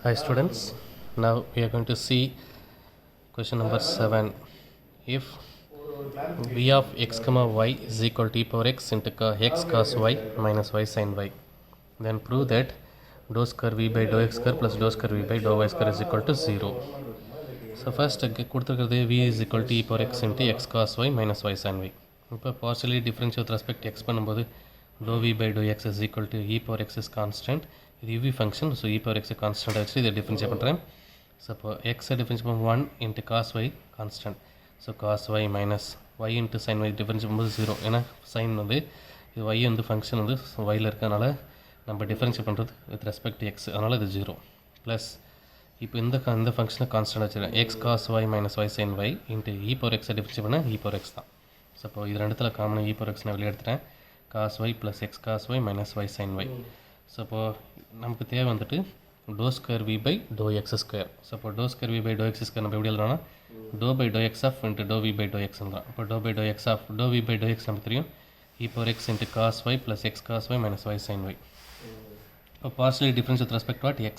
Hi students, now we are going to see question number 7. If v of x comma y is equal to e power x into x cos y minus y sin y, then prove that dou square v by dou x square plus dou square v by dou y square is equal to 0. So first கொடுத்துருக்கிறது v is equal to e power x into x cos y minus y sin y. இப்போ partially differentiate with respect to x பண்ணும்போது dou v by dou x is equal to e power x is constant. இது uv function, so e power x constant வச்சு இதை differentiate பண்ணுறேன். So இப்போ x differentiate பண்ணும்போது 1 into cos y constant. So cos y minus y into sin y differentiate பண்ணும்போது 0. ஏன்னா sin வந்து இது y வந்து ஃபங்க்ஷன் வந்து yல இருக்கிறதுனால நம்ம differentiate பண்ணுறது with respect to x, அதனால் இது 0. ப்ளஸ் இப்போ இந்த ஃபங்க்ஷனை கான்ஸ்டன்ட் வச்சுருக்கேன் x cos y minus y sin y into e power x differentiate பண்ணால் e power x தான். ஸோ இப்போ இது ரெண்டுத்தில் காமனாக e power x நான் வெளியே எடுத்துட்டேன். cos y plus x cos y minus y sin y. So இப்போது நமக்கு தேவை வந்துட்டு dou square v by dou x square. So இப்போ dou square v by dou x square நம்ம எப்படி எழுதலாம்னா dou by dou x of into dou v by dou x தான். இப்போ dou by dou x of dou v by dou x நமக்கு தெரியும் e power x into cos y plus x cos y minus y sin y. இப்போ partially difference with respect to what x.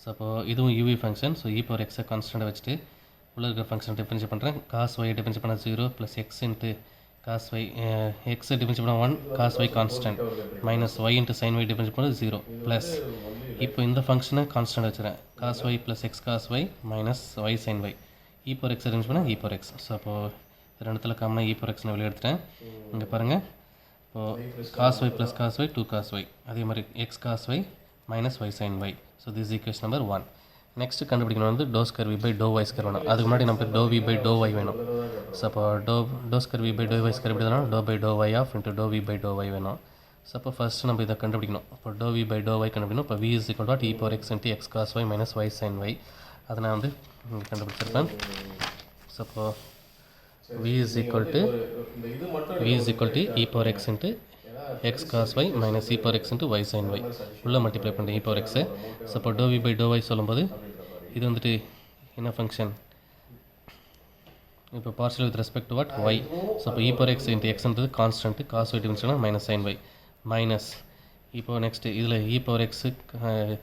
So அப்போது இதுவும் uv function, so e power x கான்ஸ்டண்ட்டை வச்சுட்டு உள்ள இருக்கிற function differentiate பண்ணுறேன். cos y differentiate பண்ணால் 0 plus x into cos y, x differentiate பண்ணால் 1 cos y constant minus y into sin y differentiate பண்ணால் 0 plus இப்போ இந்த ஃபங்க்ஷனை constant வச்சுறேன். cos y plus x cos y minus y sin y e power x differentiate பண்ணால் e power x. So அப்போது ரெண்டுத்தில் காமனாக e power x நான் வெளியே எடுத்துட்டேன். இங்கே பாருங்கள், இப்போது cos y plus cos y 2 cos y, அதே மாதிரி x cos y minus y sin y. So this equation number 1. Next கண்டுபிடிக்கணும் வந்து dou square v by dou y square வேணும். அதுக்கு முன்னாடி நமக்கு dou v by dou y வேணும். So அப்போ dou square v by dou y square எப்படி தானே dou by dou y of into dou v by dou y வேணும். So அப்போ ஃபஸ்ட்டு நம்ம இதை கண்டுபிடிக்கணும். இப்போ dou v by dou y கண்டுபிடிக்கணும். இப்போ v is equal to e power x into x cos y minus y sin y. அதை நான் வந்து இங்கே கண்டுபிடிச்சிருப்பேன். ஸோ அப்போ v is equal to e power x into x cos y minus e power x into y sin y உள்ள multiply பண்ணுறேன் e power x. So இப்போ dou v by dou y சொல்லும்போது இது வந்துட்டு என்ன ஃபங்க்ஷன், இப்போ partial with respect to what y. So இப்போ e power x into xன்றது constant, cos y differentiate minus sin y minus இப்போ நெக்ஸ்ட்டு இதில் e power x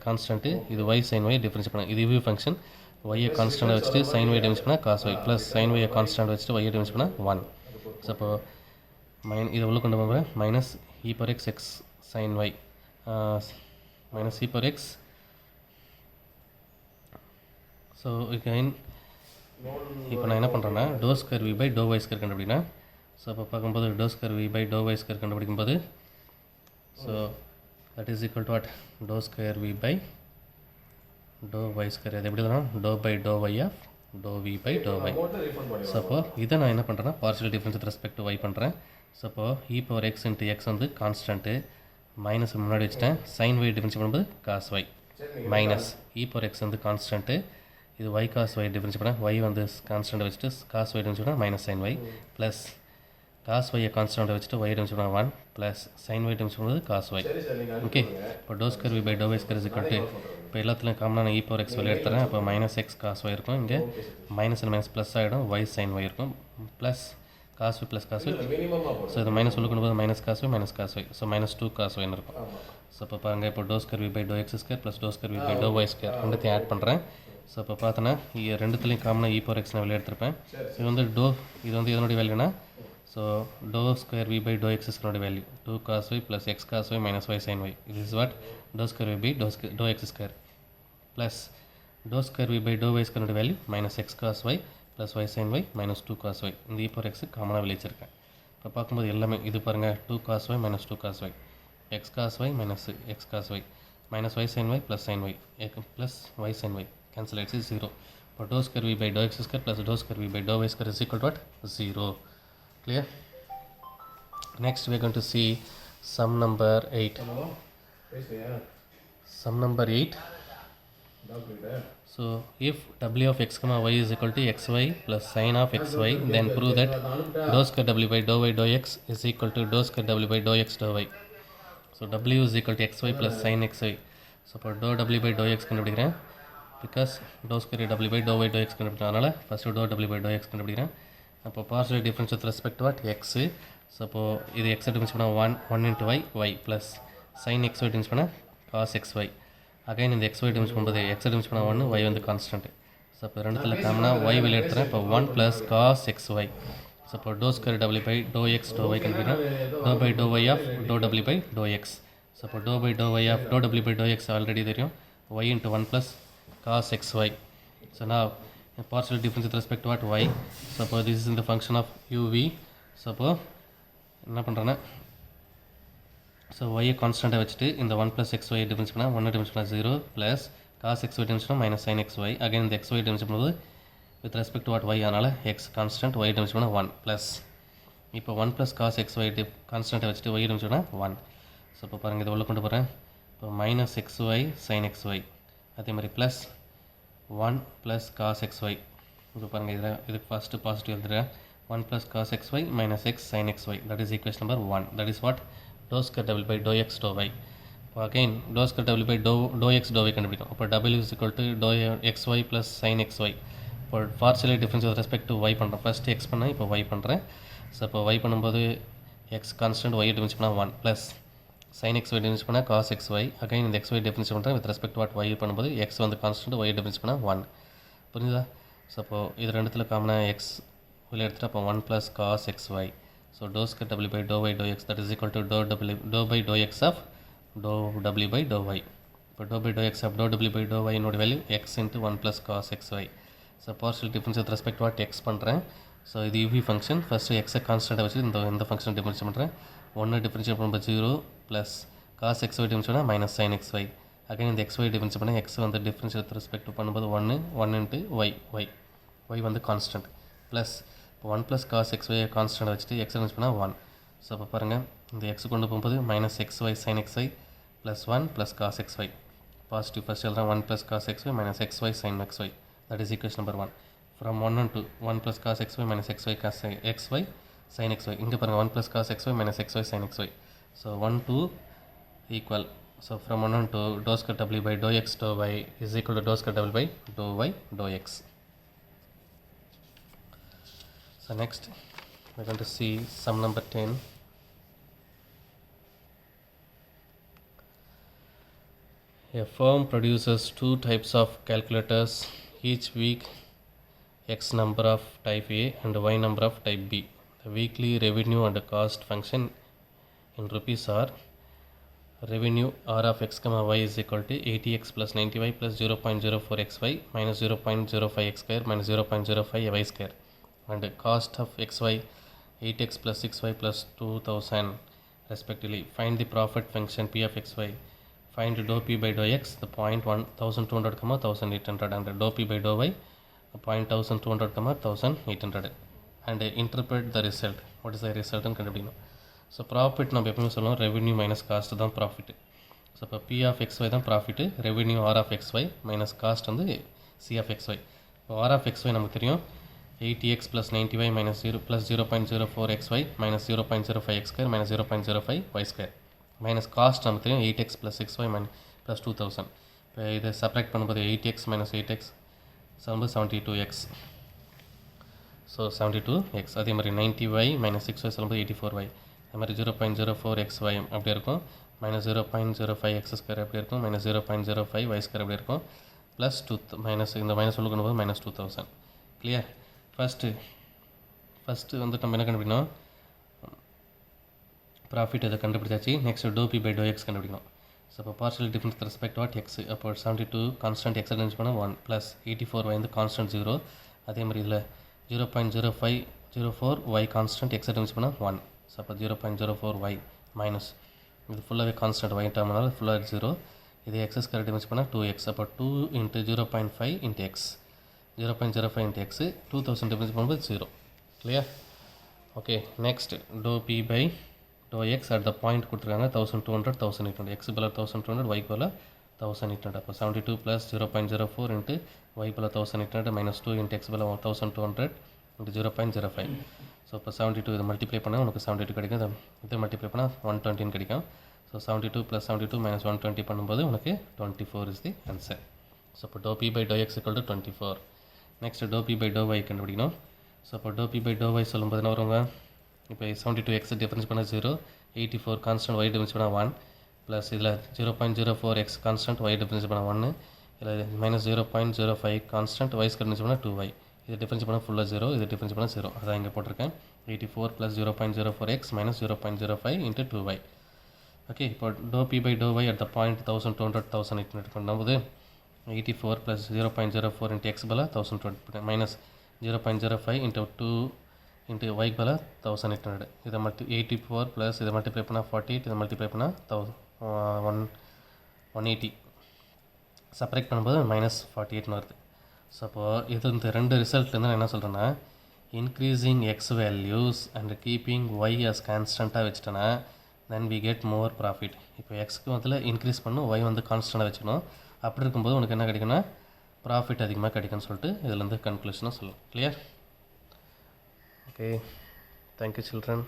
கான்ஸ்டன்ட்டு, இது y sin y டிஃபரன்ஷியேட் பண்ண இது v ஃபங்க்ஷன், y கான்ஸ்டன்ட் வச்சுட்டு sin y differentiate பண்ணால் cos y plus sin y constant வச்சுட்டு y differentiate பண்ணால் 1. So அப்போ இதை உள்ள கொண்டு போகிறேன் minus e power x x sin y minus e power x. So again இப்போ நான் என்ன பண்ணுறேன்னா dou square v by dou y square கண்டுபிடினா. ஸோ அப்போ பார்க்கும்போது dou square v by dou y square கண்டுபிடிக்கும்போது so that is equal to what dou square v by dou y square. அது எப்படி தான் dou by dou y of dou v by dou y. So அப்போ இதை நான் என்ன பண்ணுறேன்னா partial difference with respect to y பண்ணுறேன். ஸோ அப்போ e power x into x வந்து கான்ஸ்டன்ட்டு மைனஸ் முன்னாடி வச்சுட்டேன், sin y டிஃபரன்ஸ் பண்ணும்போது cos y minus e power x வந்து கான்ஸ்டன்ட்டு, இது y cos y டிஃபரன்ஸ் பண்ணால் y வந்து கான்ஸ்டன்ட் வச்சுட்டு cos y டிஃபரன்ஸ் பண்ணால் minus sin y plus cos y constant வச்சுட்டு y டிஃபரன்ஸ் பண்ணால் 1 ப்ளஸ் sin y டிஃபரன்ஸ் பண்ணும்போது cos y. ஓகே, இப்போ dou square v by dou y square is equal to இப்போ எல்லாத்துலையும் காமனாக நான் e power x வெளியே எடுத்துறேன். அப்போ மைனஸ் x cos y இருக்கும், இங்கே மைனஸ் மைனஸ் ப்ளஸ் ஆகிடும், y sin y இருக்கும் plus cos y plus cos y. So இது மைனஸ் உள்ள கொண்டு போது minus cos y minus cos y, so minus 2 cos y இருக்கும். ஸோ இப்போ பாருங்கள், இப்போ dou square v by dou x square plus dou square v by dou y square ரெண்டுத்தையும் add பண்ணுறேன். ஸோ இப்போ பார்த்தோன்னா ரெண்டுத்துலேயும் காமனாக e power x நான் வெளியே எடுத்திருப்பேன். இது வந்து இது வந்து இதனுடைய வேல்யூனா, so dou square v by dou x square value 2 cos y plus x cos y minus y sin y. This is what dou square v by dou x square plus dou square v by dou y square value minus x cos y plus y sin y minus 2 cos y. இந்த e power x காமனாக வெளிச்சிருக்கேன். இப்போ பார்க்கும்போது எல்லாமே இது பாருங்கள் 2 cos y minus 2 cos y, x cos y minus x cos y minus y sin y plus sin y plus y sin y cancel it is 0. இப்போ dou square v by dou x square plus dou square v by dou y square is equal to what 0. Clear? Next we are going to see sum number 8. Sum number 8. So if w of x comma y is equal to xy plus sin of xy, then prove that dou square w by dou y dou x is equal to dou square w by dou x dou y. So w is equal to xy plus sin xy. So இப்போ dou w by dou x கண்டுபிடிக்கிறேன், because dou square w by dou y dou x கண்டுபிடிக்கிறதுனால first dou w by dou x கண்டுபிடிக்கிறேன். அப்போ partial difference with respect to what x. So அப்போது இது எக்ஸை difference பண்ணால் 1 into y plus sin xy difference பண்ணால் cos xy again இந்த x y difference பண்ணும்போது எக்ஸ் டிஃபரன்ஸ் பண்ணால் 1 ஒய் வந்து கான்ஸ்டன்ட். ஸோ இப்போ ரெண்டுத்தில் காமனாக ஒய் வெளியே எடுத்துகிறேன். இப்போ 1 plus cos x y. So இப்போ டோ ஸ்கொயர் டபிள்யூ by to x to y கண்டுபிடினா dou by to y of dou டபிள்யூ பை டோ எக்ஸ். ஸோ இப்போ dou by to y of dou டபிள்யூ பை டோ எக்ஸ் ஆல்ரெடி தெரியும், y into 1 plus cos x y. So நான் partial difference with respect to what y. Suppose this is in the function of uv. Suppose என்ன பண்ணுறேன்னா so ஒய்யை கான்ஸ்டண்ட்டாக வச்சுட்டு இந்த 1 plus X y difference பண்ணால் 1 difference பண்ணால் 0 plus cos x y difference பண்ணால் minus sine x y. Again இந்த எக்ஸ் ஒய் டிஃபரன்ஸ் பண்ணும்போது with respect to what y, அதனால் எக்ஸ் கான்ஸ்டன்ட், ஒய் டிஃபரன்ஸ் பண்ணால் 1 ப்ளஸ் இப்போ 1 ப்ளஸ் காஸ் எக்ஸ் ஒய் கான்ஸ்டண்ட்டை வச்சுட்டு ஒய் டிஃபரன்ஸ் பண்ணால் 1. ஸோ இப்போ பாருங்கள் இதை உள்ள கொண்டு போகிறேன். இப்போ minus x y sine x y, அதே மாதிரி plus 1 plus cos x y. இப்போ பாருங்கள் இதில் இதுக்கு ஃபஸ்ட்டு பாசிட்டிவ் எழுதுகிறேன். 1 plus cos x y minus x sine x y, that is equation number 1. That is what doe square double by to x to y. இப்போ again doe square double by to x to y கண்டுபிடிக்கும். இப்போ double is equal to doe x y plus sine x y. இப்போ partial difference with respect to y பண்ணுறேன். First x பண்ணேன், இப்போ Y பண்ணுறேன். So இப்போ Y பண்ணும்போது X constant, y difference பண்ணால் 1 plus sin x y difference பண்ணால் cos x y. Again இந்த எக்ஸ் ஒய் டிஃபரன்ஸ் பண்ணுறேன் வித் ரெஸ்பெக்ட் வாட் y பண்ணும்போது எக்ஸ் வந்து கான்ஸ்டன்ட், ஒய் டிஃபரன்ஸ் பண்ணால் 1. புரிஞ்சுதா? ஸோ அப்போது இது ரெண்டுத்தில் காமனாக எக்ஸ் வெளியே எடுத்துகிட்டு அப்போ 1 plus cos x y. So to square டபிள்யூ by to Y to X, that is equal to to by to X of dou டபிள்யூ பை டோ ஒய். இப்போ dou by to X of dou டபிள்யூ by to Y என்னோட value X into 1 plus cos x y. So partial difference with respect what X பண்ணுறேன். So இது UV function. First எக்ஸை கான்ஸ்டண்ட்டாக வச்சு இந்த ஃபங்க்ஷன் டிஃபரன்ஸ் பண்ணுறேன். 1 டிஃபரன்ஷியேட் பண்ணும்போது 0 plus cos x y difference பண்ணால் minus sine x y. Again இந்த எக்ஸ் ஒய் டிஃபரன்ஸ் பண்ணால் எக்ஸ் வந்து டிஃபரன்ஸ் வித் ரெஸ்பெக்ட் பண்ணும்போது 1 இன்ட்டு ஒய் வந்து கான்ஸ்டன்ட் ப்ளஸ் இப்போ 1 plus cos x y constant வச்சுட்டு எக்ஸ் டிஃபரன்ஸ் பண்ணால் 1. ஸோ அப்போ பாருங்கள் இந்த எக்ஸ் கொண்டு போகும்போது minus x y sine x y plus 1 plus cos x y. Positive first எழுதுறேன். 1 plus cos x y minus x y sine x y, that is equation number 1. From 1 to 1 plus cos x y minus x y cos x y sine x y. இங்கே பாருங்கள் 1 plus cos x y minus x y sine x y. So 1 2 equal. So from 1 to dou square w by dou x dou y is equal to dou square w by dou y dou x. So next we're going to see sum number 10. A firm produces 2 types of calculators each week, x number of type A and y number of type B. The weekly revenue and cost function in rupees are: revenue r of x comma y is equal to 80x plus 90y plus 0.04xy minus 0.05x square minus 0.05y square, and cost of xy 8x plus 6y plus 2000 respectively. Find the profit function p of xy. Find dou p by dou x, the point 1200 comma 1800, and dou p by dou y, the point 1200 comma 1800, and interpret the result. What is the result and கண்டுபிடிக்கணும். So profit நம்ம எப்பவுமே சொல்லுவோம் revenue minus cost தான் profit. So இப்போ p of x y தான் profit, revenue r of x y minus cost வந்து c of x y. இப்போ r of x y நமக்கு தெரியும் 80x plus 90y minus 0 plus 0.04xy minus 0.05x square minus 0.05y square minus cost நமக்கு தெரியும் 8x plus 6y plus 2000. இப்போ இதை subtract பண்ணும்போது 8x minus 8x சொல்லும்போது 72x. So 72x. அதே மாதிரி 90y minus 6y சொல்லும்போது 84y. அது மாதிரி 0.04xy அப்படி இருக்கும், மைனஸ் 0.05x ஸ்கொயர் அப்படி இருக்கும், மைனஸ் 0.05y ஸ்கொயர் அப்படி இருக்கும், ப்ளஸ் மைனஸ் இந்த மைனஸ் உள்ள கொண்டு போது மைனஸ் 2000. கிளியர்? ஃபஸ்ட்டு வந்து நம்ம என்ன கண்டுபிடிக்கணும், ப்ராஃபிட் இதை கண்டுபிடிச்சாச்சு. Next do p by to x கண்டுபிடிக்கணும். ஸோ இப்போ partial difference respect what x. அப்போ 72 கான்ஸ்டன்ட் எக்ஸ் அரேஞ்ச் பண்ணால் 1 ப்ளஸ் 84y வந்து கான்ஸ்டன்ட் 0. அதே மாதிரி இதில் 0.0504y கான்ஸ்டன்ட் எக்ஸ் அரேஞ்ச் பண்ணால் 1. ஸோ அப்போ 0.04y மைனஸ் இது ஃபுல்லாகவே கான்ஸ்டன்ட் y டேர்ம்னால ஃபுல்லாக 0. இது எக்ஸஸ் கரெக்ட் டிஃபரன்ஸ் பண்ணால் 2x. அப்போ 2 into 0.5 into x, 0.05 into x 2000 difference பண்ணும்போது 0. Clear? Okay. Next do p by to x at the point கொடுத்துருக்காங்க 1200 1800. எக்ஸ் பல 1200, ஒய் பல 1800. அப்போ 72 ப்ளஸ் 0.04 இன்ட்டு ஒய் பல 1800 மைனஸ் 2 இன்ட்டு எக்ஸ் பல 1200 இன்ட்டு 0.05. ஸோ இப்போ 72 இதை மல்டிப்ளை பண்ணால் உனக்கு 72 கிடைக்கும். இதை மல்டிப்ளை பண்ணால் 120 கிடைக்கும். ஸோ 72 ப்ளஸ் 72 மைனஸ் 120 பண்ணும்போது உனக்கு 24 இஸ் தி ஆன்சர். ஸோ இப்போ do p by to x equal to 24. Next do p by to y கண்டுபிடிக்கணும். ஸோ இப்போ do p by to y சொல்லும்போது என்ன வருவாங்க, இப்போ 72 எக்ஸ் டிஃபரன்ஸ் பண்ணால் 0, 84 கான்ஸ்டன்ட் ஒய் டிஃபரன்ஸ் பண்ணால் 1 ப்ளஸ் இதில் 0.04 எக்ஸ் கான்ஸ்டன்ட் ஒய் டிஃபரன்ஸ் பண்ண 1, இதில் minus 0.05 constant y square difference பண்ண 2y. இது டிஃபரன்ஸ் பண்ண ஃபுல்லாக 0, இது டிஃபரன்ஸ் பண்ண 0. அதான் இங்கே போட்டிருக்கேன். 84 + 0.04 x minus 0.05 into 2y. Okay, இப்போ dou p by dou y at the point 1200 1800 பண்ணும்போது 84 + 0.04 into x பல 1200 minus 0.05 into 2 into y பல 1800. இதை 84 + இதை மல்டிப்ளை பண்ணால் 48, இதை மல்டிப்ளை பண்ணால் 180. செப்பரேட் பண்ணும்போது -48 வருது. ஸோ அப்போது இது இந்த ரெண்டு ரிசல்ட்லேருந்து நான் என்ன சொல்கிறேன்னா, increasing x values and keeping y as கான்ஸ்டண்ட்டாக வச்சுட்டேன்னா then we get more profit. இப்போ எக்ஸ்க்கு வந்து இன்க்ரீஸ் பண்ணும், ஒய் வந்து கான்ஸ்டண்ட்டாக வச்சுக்கணும். அப்படி இருக்கும்போது உனக்கு என்ன கிடைக்குன்னா ப்ராஃபிட் அதிகமாக கிடைக்குன்னு சொல்லிட்டு இதுலேருந்து கன்க்ளூஷனாக சொல்லலாம். கிளியர்? Okay, thank you children.